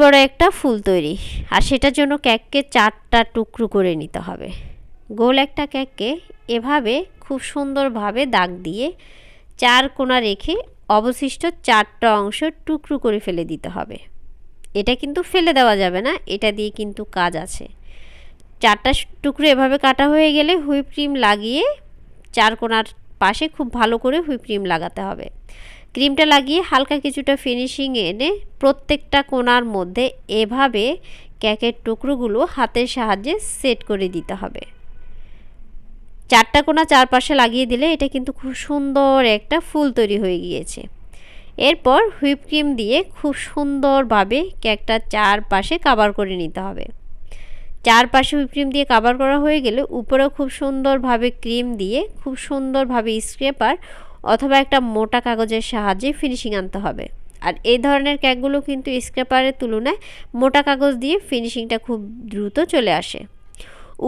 বড় একটা ফুল তৈরি। আর সেটার জন্য কেককে 4টা টুকরো করে নিতে হবে। গোল একটা কেককে এভাবে খুব সুন্দরভাবে দাগ দিয়ে 4 কোণা রেখে অবশিষ্ট 4টা অংশ টুকরো করে ফেলে দিতে হবে। এটা কিন্তু ফেলে দেওয়া যাবে না, এটা দিয়ে কিন্তু কাজ আছে। 4টা টুকরো এভাবে কাটা হয়ে গেলে হুইপ ক্রিম লাগিয়ে 4 কোণার পাশে খুব ভালো করে হুইপ ক্রিম লাগাতে হবে। ক্রিমটা লাগিয়ে হালকা কিছুটা ফিনিশিং এনে প্রত্যেকটা কোণার মধ্যে এভাবে কেকের টুকরোগুলো হাতের সাহায্যে সেট করে দিতে হবে। 4টা কোণা চারপাশে লাগিয়ে দিলে এটা কিন্তু খুব সুন্দর একটা ফুল তৈরি হয়ে গিয়েছে। এরপর হুইপ ক্রিম দিয়ে খুব সুন্দরভাবে কেকটা চারপাশে কভার করে নিতে হবে। চারপাশে হুইপ ক্রিম দিয়ে কভার করা হয়ে গেলে উপরেও খুব সুন্দরভাবে ক্রিম দিয়ে খুব সুন্দরভাবে স্ক্র্যাপার অথবা একটা মোটা কাগজের সাহায্যে ফিনিশিং আনতে হবে। আর এই ধরনের কেকগুলো কিন্তু স্ক্র্যাপারের তুলনায় মোটা কাগজ দিয়ে ফিনিশিংটা খুব দ্রুত চলে আসে।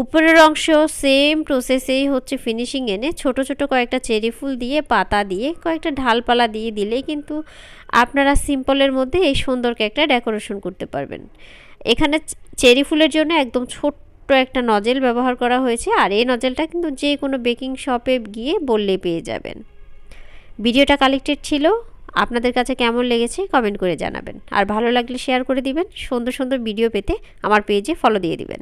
উপরের অংশ সেম প্রসেসেই হচ্ছে ফিনিশিং এনে ছোট ছোট কয়েকটা চেরি ফুল দিয়ে পাতা দিয়ে কয়েকটা ঢালপালা দিয়ে দিলেই কিন্তু আপনারা সিম্পলের মধ্যে এই সুন্দর কেকটা ডেকোরেশন করতে পারবেন। এখানে চেরি ফুলের জন্য একদম ছোট্ট একটা নজেল ব্যবহার করা হয়েছে। আর এই নজেলটা কিন্তু যে কোনো বেকিং শপে গিয়ে বললেই পেয়ে যাবেন। ভিডিওটা কালেক্টেড ছিল, আপনাদের কাছে কেমন লেগেছে কমেন্ট করে জানাবেন। আর ভালো লাগলে শেয়ার করে দিবেন। সুন্দর সুন্দর ভিডিও পেতে আমার পেজে ফলো দিয়ে দিবেন।